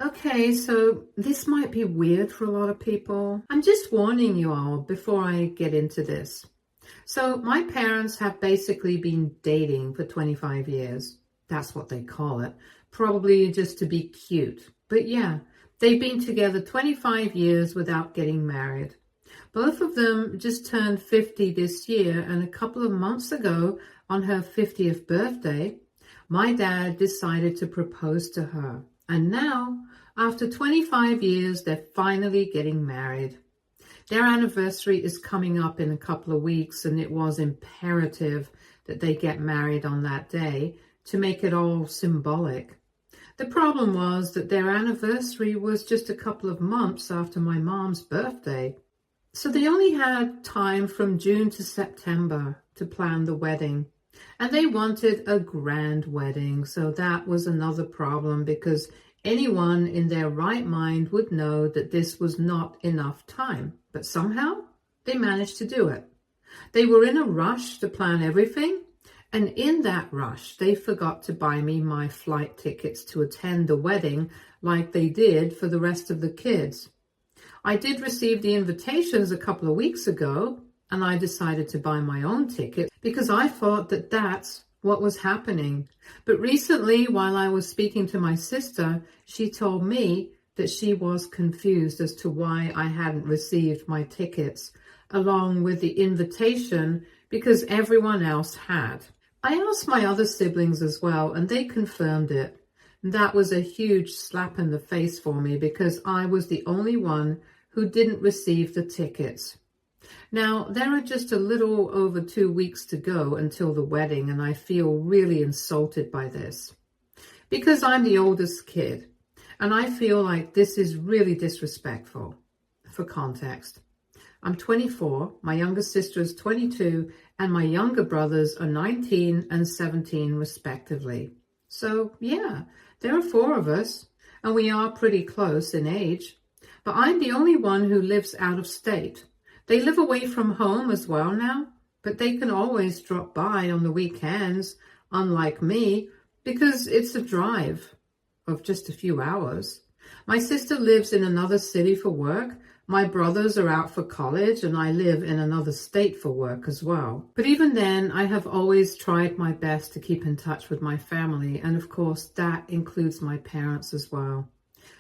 Okay, so this might be weird for a lot of people. I'm just warning you all before I get into this. So my parents have basically been dating for 25 years. That's what they call it. Probably just to be cute. But yeah, they've been together 25 years without getting married. Both of them just turned 50 this year, and a couple of months ago, on her 50th birthday, my dad decided to propose to her. And now, after 25 years, they're finally getting married. Their anniversary is coming up in a couple of weeks, and it was imperative that they get married on that day to make it all symbolic. The problem was that their anniversary was just a couple of months after my mom's birthday. So they only had time from June to September to plan the wedding. And they wanted a grand wedding, so that was another problem because anyone in their right mind would know that this was not enough time. But somehow they managed to do it. They were in a rush to plan everything, and in that rush they forgot to buy me my flight tickets to attend the wedding like they did for the rest of the kids. I did receive the invitations a couple of weeks ago, and I decided to buy my own ticket because I thought that that's what was happening. But recently, while I was speaking to my sister, she told me that she was confused as to why I hadn't received my tickets along with the invitation because everyone else had. I asked my other siblings as well, and they confirmed it. That was a huge slap in the face for me because I was the only one who didn't receive the tickets. Now, there are just a little over 2 weeks to go until the wedding, and I feel really insulted by this. Because I'm the oldest kid, and I feel like this is really disrespectful. For context, I'm 24, my younger sister is 22, and my younger brothers are 19 and 17 respectively. So, yeah, there are 4 of us, and we are pretty close in age. But I'm the only one who lives out of state. They live away from home as well now, but they can always drop by on the weekends, unlike me, because it's a drive of just a few hours. My sister lives in another city for work. My brothers are out for college, and I live in another state for work as well. But even then, I have always tried my best to keep in touch with my family, and of course, that includes my parents as well.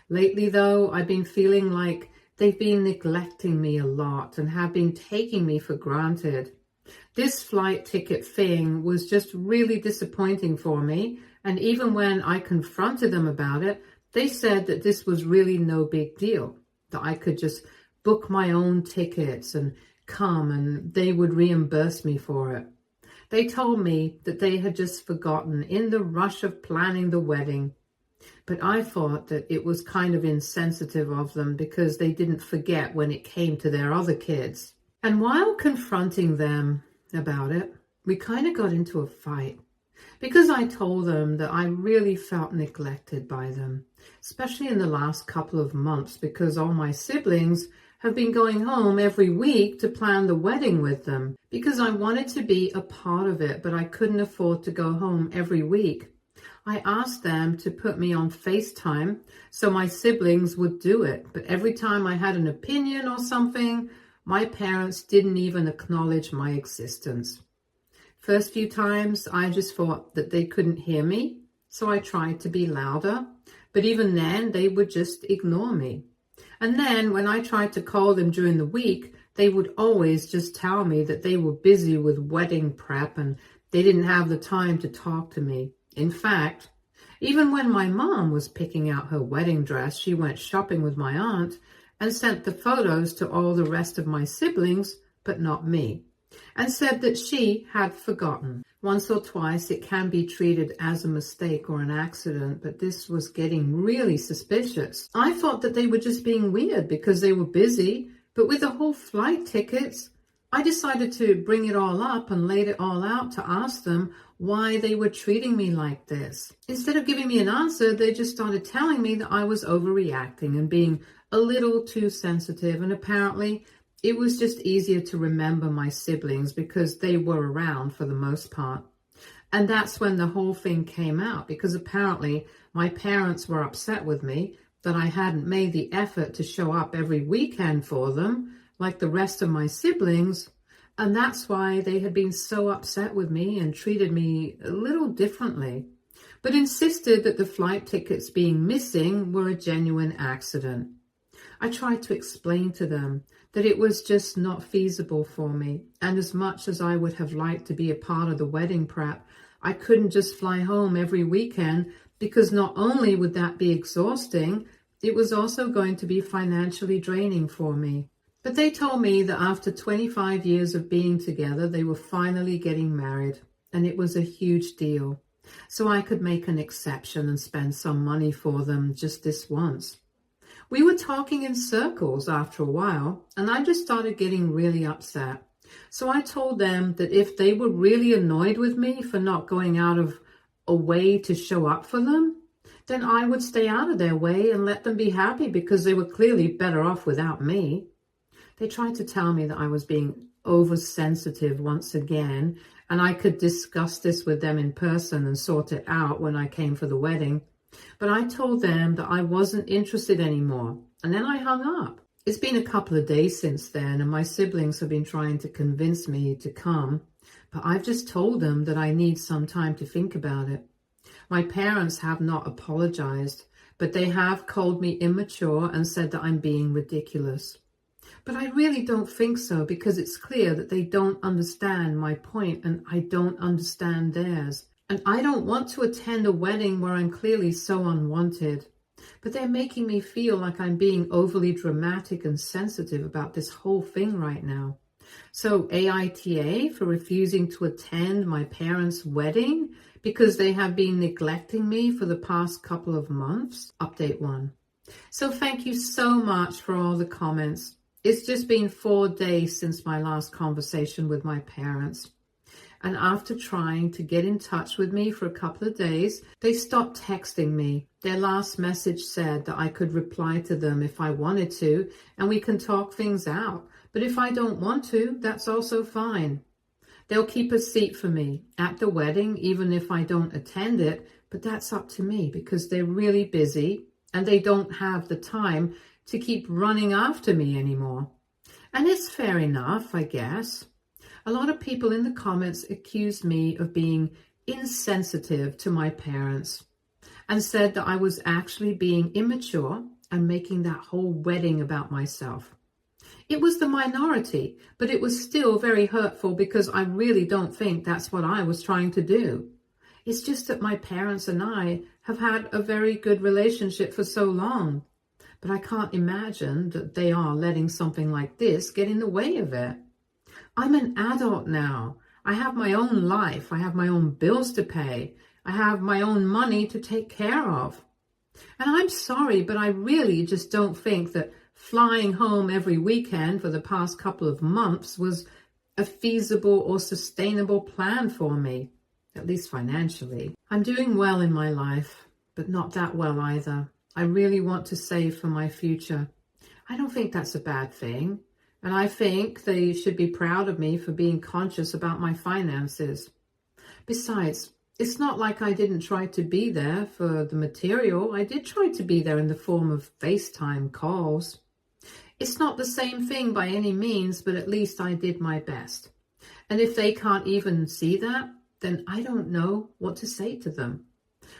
Lately, though, I've been feeling like they've been neglecting me a lot and have been taking me for granted. This flight ticket thing was just really disappointing for me, and even when I confronted them about it, they said that this was really no big deal, that I could just book my own tickets and come and they would reimburse me for it. They told me that they had just forgotten in the rush of planning the wedding. But I thought that it was kind of insensitive of them because they didn't forget when it came to their other kids. And while confronting them about it, we kind of got into a fight because I told them that I really felt neglected by them, especially in the last couple of months because all my siblings have been going home every week to plan the wedding with them because I wanted to be a part of it, but I couldn't afford to go home every week. I asked them to put me on FaceTime so my siblings would do it. But every time I had an opinion or something, my parents didn't even acknowledge my existence. First few times, I just thought that they couldn't hear me, so I tried to be louder. But even then, they would just ignore me. And then when I tried to call them during the week, they would always just tell me that they were busy with wedding prep and they didn't have the time to talk to me. In fact, even when my mom was picking out her wedding dress, she went shopping with my aunt and sent the photos to all the rest of my siblings, but not me, and said that she had forgotten. Once or twice it can be treated as a mistake or an accident, but this was getting really suspicious. I thought that they were just being weird because they were busy, but with the whole flight tickets, I decided to bring it all up and laid it all out to ask them why they were treating me like this. Instead of giving me an answer, they just started telling me that I was overreacting and being a little too sensitive, and apparently it was just easier to remember my siblings because they were around for the most part. And that's when the whole thing came out, because apparently my parents were upset with me that I hadn't made the effort to show up every weekend for them, like the rest of my siblings, and that's why they had been so upset with me and treated me a little differently, but insisted that the flight tickets being missing were a genuine accident. I tried to explain to them that it was just not feasible for me, and as much as I would have liked to be a part of the wedding prep, I couldn't just fly home every weekend, because not only would that be exhausting, it was also going to be financially draining for me. But they told me that after 25 years of being together, they were finally getting married, and it was a huge deal. So I could make an exception and spend some money for them just this once. We were talking in circles after a while, and I just started getting really upset. So I told them that if they were really annoyed with me for not going out of a way to show up for them, then I would stay out of their way and let them be happy, because they were clearly better off without me. They tried to tell me that I was being oversensitive once again, and I could discuss this with them in person and sort it out when I came for the wedding. But I told them that I wasn't interested anymore, and then I hung up. It's been a couple of days since then, and my siblings have been trying to convince me to come, but I've just told them that I need some time to think about it. My parents have not apologized, but they have called me immature and said that I'm being ridiculous. But I really don't think so, because it's clear that they don't understand my point and I don't understand theirs. And I don't want to attend a wedding where I'm clearly so unwanted. But they're making me feel like I'm being overly dramatic and sensitive about this whole thing right now. So AITA for refusing to attend my parents' wedding because they have been neglecting me for the past couple of months. Update 1. So thank you so much for all the comments. It's just been 4 days since my last conversation with my parents. And after trying to get in touch with me for a couple of days, they stopped texting me. Their last message said that I could reply to them if I wanted to, and we can talk things out. But if I don't want to, that's also fine. They'll keep a seat for me at the wedding, even if I don't attend it, but that's up to me, because they're really busy and they don't have the time to keep running after me anymore. And it's fair enough, I guess. A lot of people in the comments accused me of being insensitive to my parents and said that I was actually being immature and making that whole wedding about myself. It was the minority, but it was still very hurtful, because I really don't think that's what I was trying to do. It's just that my parents and I have had a very good relationship for so long, but I can't imagine that they are letting something like this get in the way of it. I'm an adult now. I have my own life. I have my own bills to pay. I have my own money to take care of. And I'm sorry, but I really just don't think that flying home every weekend for the past couple of months was a feasible or sustainable plan for me, at least financially. I'm doing well in my life, but not that well either. I really want to save for my future. I don't think that's a bad thing. And I think they should be proud of me for being conscious about my finances. Besides, it's not like I didn't try to be there for the material. I did try to be there in the form of FaceTime calls. It's not the same thing by any means, but at least I did my best. And if they can't even see that, then I don't know what to say to them.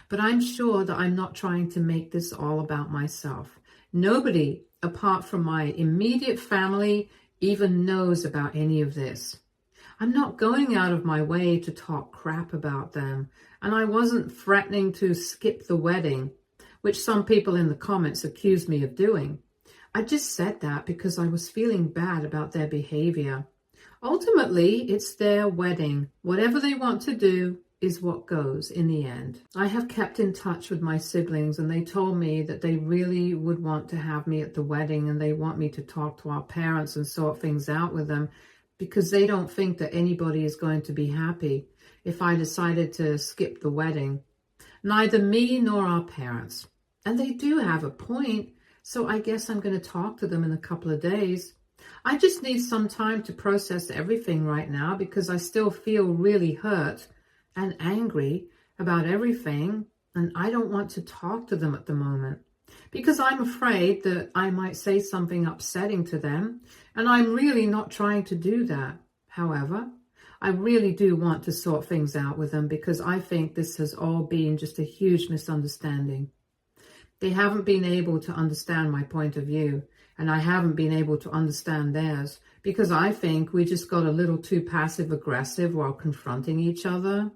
But I'm sure that I'm not trying to make this all about myself. Nobody, apart from my immediate family, even knows about any of this. I'm not going out of my way to talk crap about them, and I wasn't threatening to skip the wedding, which some people in the comments accused me of doing. I just said that because I was feeling bad about their behavior. Ultimately, it's their wedding. Whatever they want to do is what goes in the end. I have kept in touch with my siblings, and they told me that they really would want to have me at the wedding, and they want me to talk to our parents and sort things out with them, because they don't think that anybody is going to be happy if I decided to skip the wedding. Neither me nor our parents. And they do have a point, so I guess I'm going to talk to them in a couple of days. I just need some time to process everything right now, because I still feel really hurt and angry about everything, and I don't want to talk to them at the moment. because I'm afraid that I might say something upsetting to them, and I'm really not trying to do that. However, I really do want to sort things out with them because I think this has all been just a huge misunderstanding. They haven't been able to understand my point of view, and I haven't been able to understand theirs because I think we just got a little too passive aggressive while confronting each other.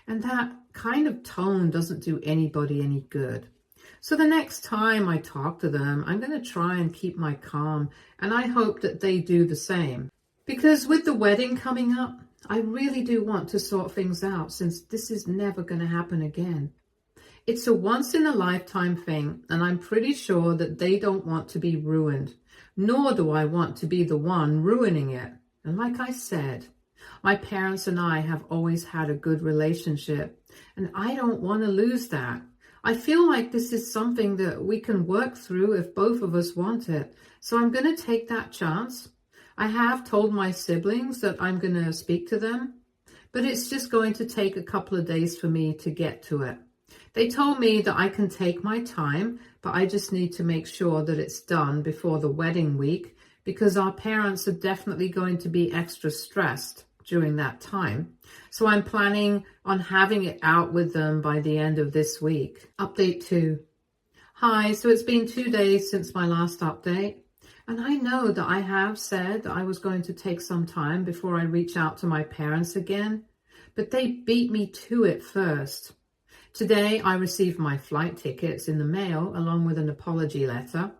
And that kind of tone doesn't do anybody any good. So the next time I talk to them, I'm going to try and keep my calm, and I hope that they do the same. Because with the wedding coming up, I really do want to sort things out since this is never going to happen again. It's a once-in-a-lifetime thing, and I'm pretty sure that they don't want to be ruined, nor do I want to be the one ruining it. And like I said, my parents and I have always had a good relationship, and I don't want to lose that. I feel like this is something that we can work through if both of us want it. So I'm going to take that chance. I have told my siblings that I'm going to speak to them, but it's just going to take a couple of days for me to get to it. They told me that I can take my time, but I just need to make sure that it's done before the wedding week because our parents are definitely going to be extra stressed during that time. So I'm planning on having it out with them by the end of this week. Update 2. Hi, so it's been 2 days since my last update. And I know that I have said that I was going to take some time before I reach out to my parents again, but they beat me to it first. Today, I received my flight tickets in the mail along with an apology letter.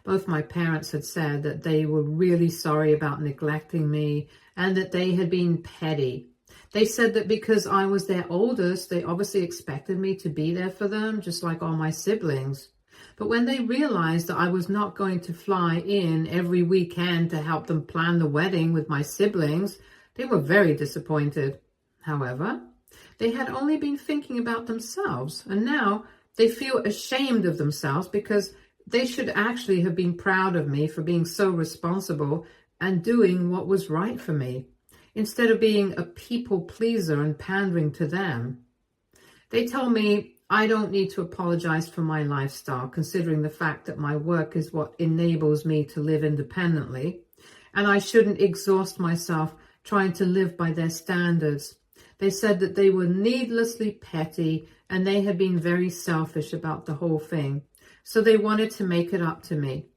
Both my parents had said that they were really sorry about neglecting me and that they had been petty. They said that because I was their oldest, they obviously expected me to be there for them, just like all my siblings. But when they realized that I was not going to fly in every weekend to help them plan the wedding with my siblings, they were very disappointed. However, they had only been thinking about themselves, and now they feel ashamed of themselves because they should actually have been proud of me for being so responsible and doing what was right for me, instead of being a people pleaser and pandering to them. They told me I don't need to apologize for my lifestyle, considering the fact that my work is what enables me to live independently, and I shouldn't exhaust myself trying to live by their standards. They said that they were needlessly petty and they had been very selfish about the whole thing, so they wanted to make it up to me.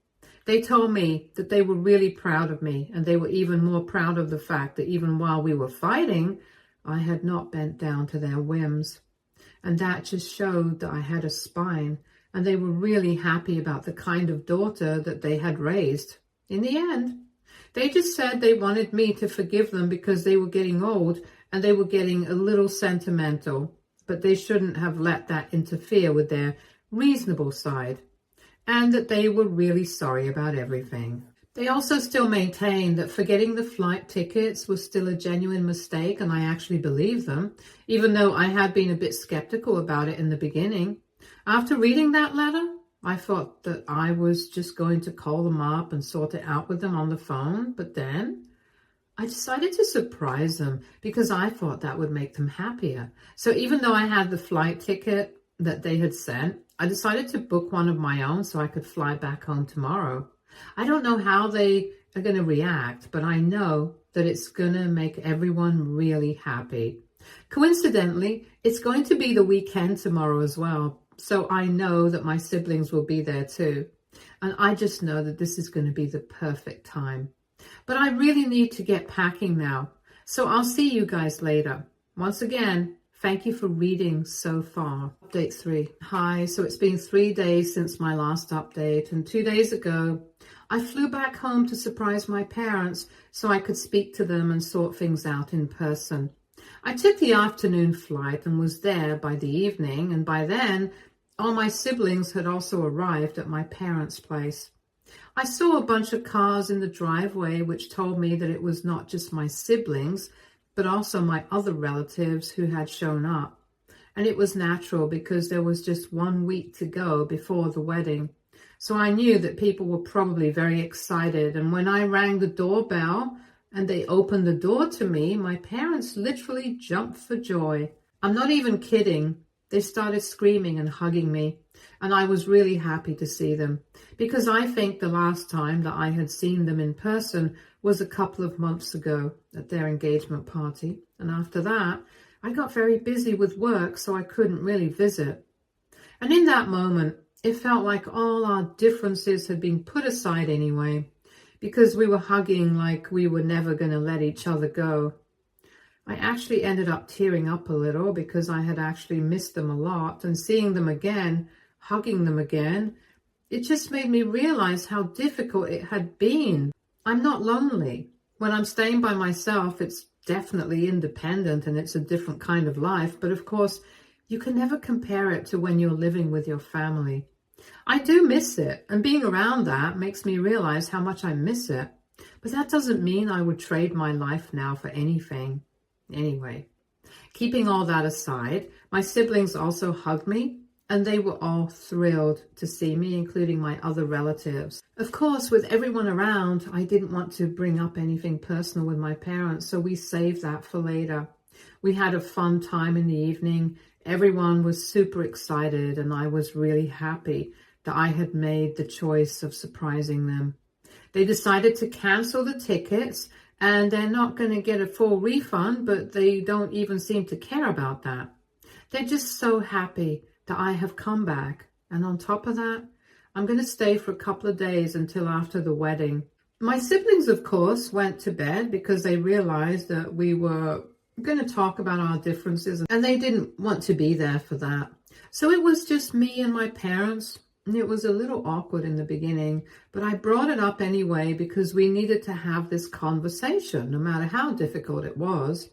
They told me that they were really proud of me, and they were even more proud of the fact that even while we were fighting, I had not bent down to their whims. And that just showed that I had a spine, and they were really happy about the kind of daughter that they had raised. In the end, they just said they wanted me to forgive them because they were getting old and they were getting a little sentimental, but they shouldn't have let that interfere with their reasonable side, and that they were really sorry about everything. They also still maintain that forgetting the flight tickets was still a genuine mistake, and I actually believe them, even though I had been a bit skeptical about it in the beginning. After reading that letter, I thought that I was just going to call them up and sort it out with them on the phone, but then I decided to surprise them because I thought that would make them happier. So even though I had the flight ticket that they had sent, I decided to book one of my own so I could fly back home tomorrow. I don't know how they are going to react, but I know that it's going to make everyone really happy. Coincidentally, it's going to be the weekend tomorrow as well, so I know that my siblings will be there too. And I just know that this is going to be the perfect time. But I really need to get packing now, so I'll see you guys later. Once again, thank you for reading so far. Update 3. Hi, so it's been 3 days since my last update, and 2 days ago, I flew back home to surprise my parents so I could speak to them and sort things out in person. I took the afternoon flight and was there by the evening, and by then, all my siblings had also arrived at my parents' place. I saw a bunch of cars in the driveway, which told me that it was not just my siblings, but also my other relatives who had shown up. And it was natural because there was just 1 week to go before the wedding. So I knew that people were probably very excited. And when I rang the doorbell and they opened the door to me, my parents literally jumped for joy. I'm not even kidding. They started screaming and hugging me, and I was really happy to see them, because I think the last time that I had seen them in person was a couple of months ago at their engagement party, and after that, I got very busy with work, so I couldn't really visit. And in that moment, it felt like all our differences had been put aside anyway, because we were hugging like we were never going to let each other go. I actually ended up tearing up a little because I had actually missed them a lot, and seeing them again, hugging them again, it just made me realize how difficult it had been. I'm not lonely. When I'm staying by myself, it's definitely independent and it's a different kind of life, but of course, you can never compare it to when you're living with your family. I do miss it, and being around that makes me realize how much I miss it. But that doesn't mean I would trade my life now for anything. Anyway, keeping all that aside, my siblings also hugged me, and they were all thrilled to see me, including my other relatives. Of course, with everyone around, I didn't want to bring up anything personal with my parents, so we saved that for later. We had a fun time in the evening. Everyone was super excited, and I was really happy that I had made the choice of surprising them. They decided to cancel the tickets, and they're not going to get a full refund, but they don't even seem to care about that. They're just so happy that I have come back. And on top of that, I'm going to stay for a couple of days until after the wedding. My siblings, of course, went to bed because they realized that we were going to talk about our differences, and they didn't want to be there for that. So it was just me and my parents. It was a little awkward in the beginning, but I brought it up anyway because we needed to have this conversation, no matter how difficult it was.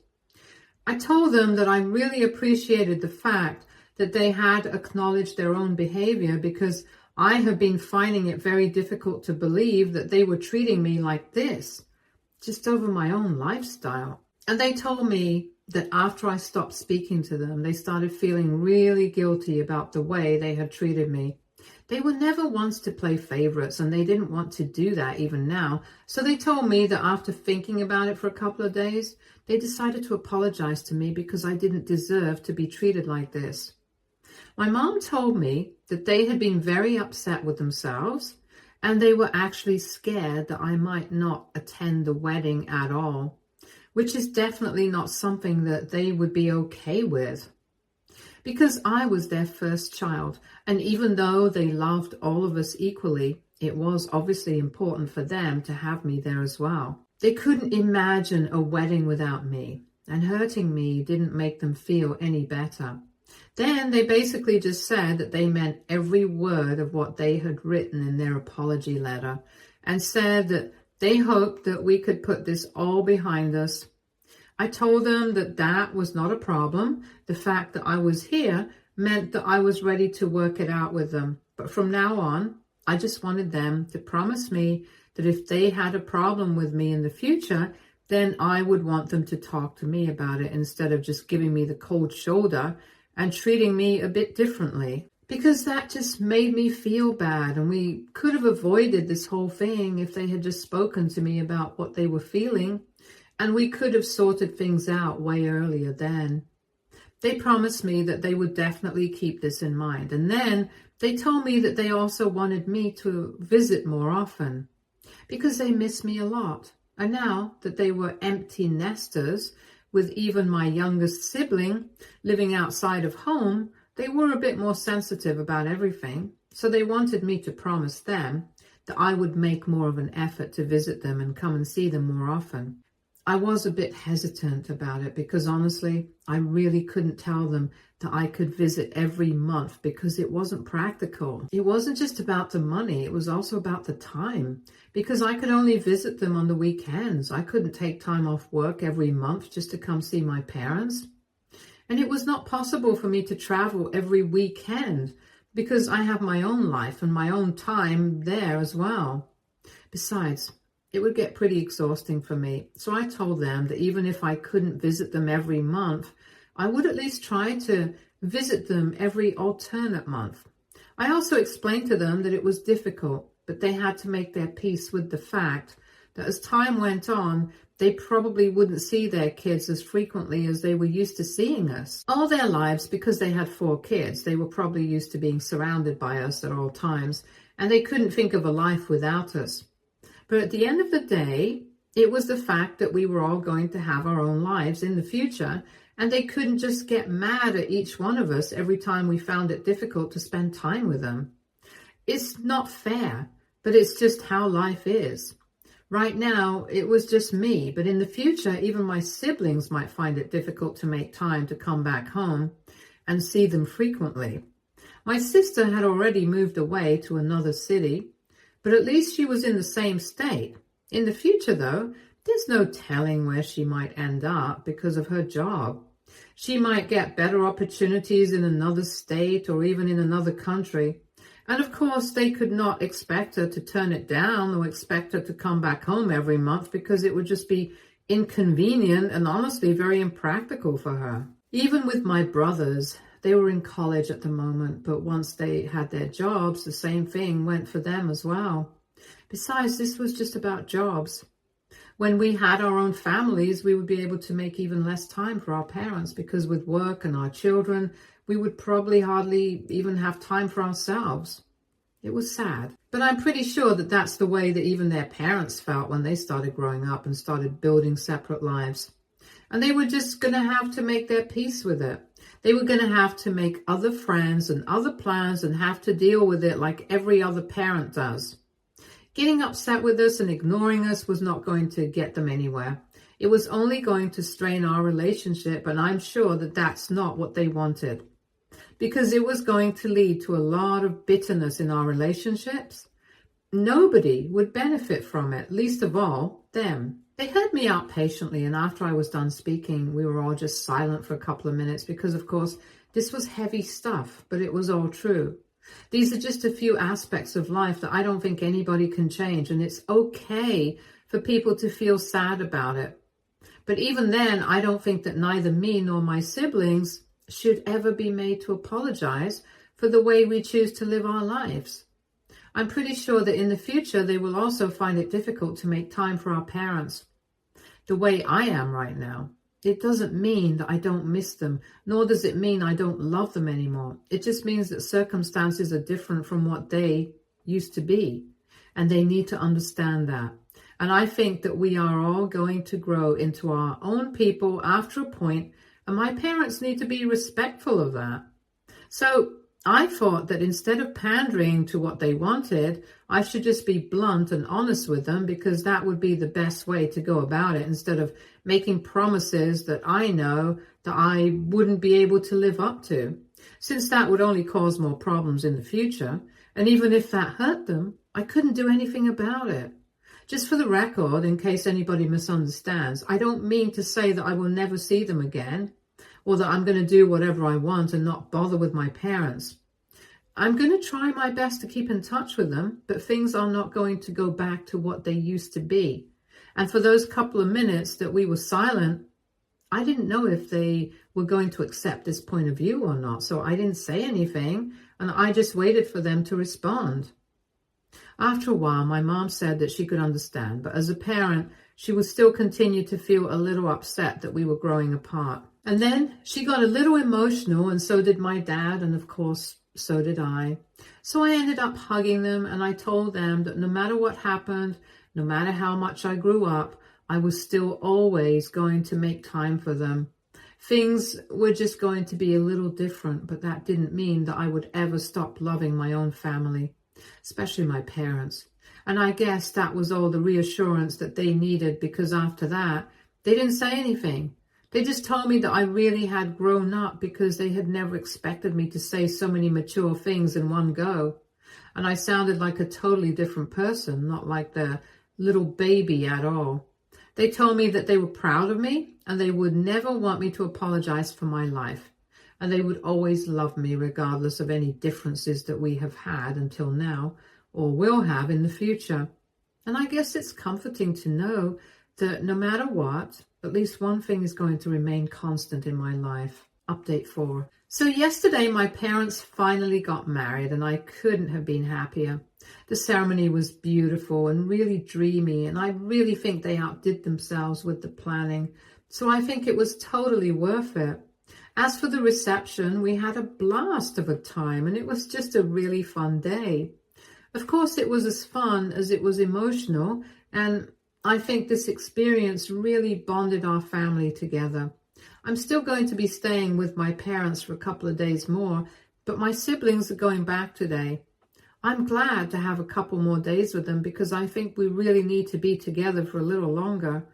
I told them that I really appreciated the fact that they had acknowledged their own behavior, because I have been finding it very difficult to believe that they were treating me like this, just over my own lifestyle. And they told me that after I stopped speaking to them, they started feeling really guilty about the way they had treated me. They were never ones to play favorites, and they didn't want to do that even now. So they told me that after thinking about it for a couple of days, they decided to apologize to me because I didn't deserve to be treated like this. My mom told me that they had been very upset with themselves, and they were actually scared that I might not attend the wedding at all, which is definitely not something that they would be okay with. Because I was their first child, and even though they loved all of us equally, it was obviously important for them to have me there as well. They couldn't imagine a wedding without me, and hurting me didn't make them feel any better. Then they basically just said that they meant every word of what they had written in their apology letter, and said that they hoped that we could put this all behind us. I told them that that was not a problem. The fact that I was here meant that I was ready to work it out with them. But from now on, I just wanted them to promise me that if they had a problem with me in the future, then I would want them to talk to me about it instead of just giving me the cold shoulder and treating me a bit differently. Because that just made me feel bad, and we could have avoided this whole thing if they had just spoken to me about what they were feeling. And we could have sorted things out way earlier then. They promised me that they would definitely keep this in mind. And then they told me that they also wanted me to visit more often because they miss me a lot. And now that they were empty nesters, with even my youngest sibling living outside of home, they were a bit more sensitive about everything. So they wanted me to promise them that I would make more of an effort to visit them and come and see them more often. I was a bit hesitant about it because honestly, I really couldn't tell them that I could visit every month because it wasn't practical. It wasn't just about the money, it was also about the time, because I could only visit them on the weekends. I couldn't take time off work every month just to come see my parents. And it was not possible for me to travel every weekend because I have my own life and my own time there as well. Besides, it would get pretty exhausting for me. So I told them that even if I couldn't visit them every month, I would at least try to visit them every alternate month. I also explained to them that it was difficult, but they had to make their peace with the fact that as time went on, they probably wouldn't see their kids as frequently as they were used to seeing us. All their lives, because they had 4 kids, they were probably used to being surrounded by us at all times, and they couldn't think of a life without us. But at the end of the day, it was the fact that we were all going to have our own lives in the future, and they couldn't just get mad at each one of us every time we found it difficult to spend time with them. It's not fair, but it's just how life is. Right now, it was just me, but in the future, even my siblings might find it difficult to make time to come back home and see them frequently. My sister had already moved away to another city, but at least she was in the same state. In the future, though, there's no telling where she might end up because of her job. She might get better opportunities in another state or even in another country. And of course, they could not expect her to turn it down or expect her to come back home every month because it would just be inconvenient and honestly very impractical for her. Even with my brothers, they were in college at the moment, but once they had their jobs, the same thing went for them as well. Besides, this was just about jobs. When we had our own families, we would be able to make even less time for our parents because with work and our children, we would probably hardly even have time for ourselves. It was sad. But I'm pretty sure that that's the way that even their parents felt when they started growing up and started building separate lives. And they were just going to have to make their peace with it. They were going to have to make other friends and other plans and have to deal with it like every other parent does. Getting upset with us and ignoring us was not going to get them anywhere. It was only going to strain our relationship, and I'm sure that that's not what they wanted. Because it was going to lead to a lot of bitterness in our relationships. Nobody would benefit from it, least of all, them. They heard me out patiently, and after I was done speaking, we were all just silent for a couple of minutes because, of course, this was heavy stuff, but it was all true. These are just a few aspects of life that I don't think anybody can change, and it's okay for people to feel sad about it. But even then, I don't think that neither me nor my siblings should ever be made to apologize for the way we choose to live our lives. I'm pretty sure that in the future, they will also find it difficult to make time for our parents. The way I am right now, it doesn't mean that I don't miss them, nor does it mean I don't love them anymore. It just means that circumstances are different from what they used to be, and they need to understand that. And I think that we are all going to grow into our own people after a point, and my parents need to be respectful of that. So I thought that instead of pandering to what they wanted, I should just be blunt and honest with them because that would be the best way to go about it instead of making promises that I know that I wouldn't be able to live up to, since that would only cause more problems in the future. And even if that hurt them, I couldn't do anything about it. Just for the record, in case anybody misunderstands, I don't mean to say that I will never see them again, or that I'm going to do whatever I want and not bother with my parents. I'm going to try my best to keep in touch with them, but things are not going to go back to what they used to be. And for those couple of minutes that we were silent, I didn't know if they were going to accept this point of view or not, so I didn't say anything, and I just waited for them to respond. After a while, my mom said that she could understand, but as a parent, she would still continue to feel a little upset that we were growing apart. And then she got a little emotional, and so did my dad, and of course, so did I. So I ended up hugging them, and I told them that no matter what happened, no matter how much I grew up, I was still always going to make time for them. Things were just going to be a little different, but that didn't mean that I would ever stop loving my own family, especially my parents. And I guess that was all the reassurance that they needed, because after that, they didn't say anything. They just told me that I really had grown up because they had never expected me to say so many mature things in one go. And I sounded like a totally different person, not like the little baby at all. They told me that they were proud of me and they would never want me to apologize for my life. And they would always love me regardless of any differences that we have had until now or will have in the future. And I guess it's comforting to know that no matter what, at least one thing is going to remain constant in my life. Update 4. So yesterday, my parents finally got married, and I couldn't have been happier. The ceremony was beautiful and really dreamy, and I really think they outdid themselves with the planning. So I think it was totally worth it. As for the reception, we had a blast of a time, and it was just a really fun day. Of course, it was as fun as it was emotional, and I think this experience really bonded our family together. I'm still going to be staying with my parents for a couple of days more, but my siblings are going back today. I'm glad to have a couple more days with them because I think we really need to be together for a little longer.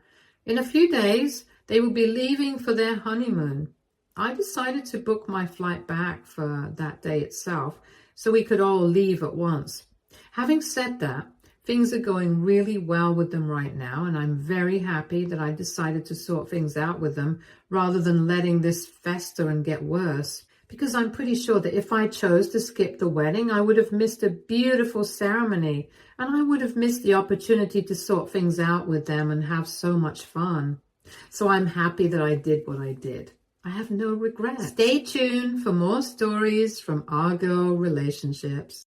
In a few days, they will be leaving for their honeymoon. I decided to book my flight back for that day itself so we could all leave at once. Having said that, things are going really well with them right now, and I'm very happy that I decided to sort things out with them rather than letting this fester and get worse. Because I'm pretty sure that if I chose to skip the wedding, I would have missed a beautiful ceremony, and I would have missed the opportunity to sort things out with them and have so much fun. So I'm happy that I did what I did. I have no regrets. Stay tuned for more stories from Our Girl Relationships.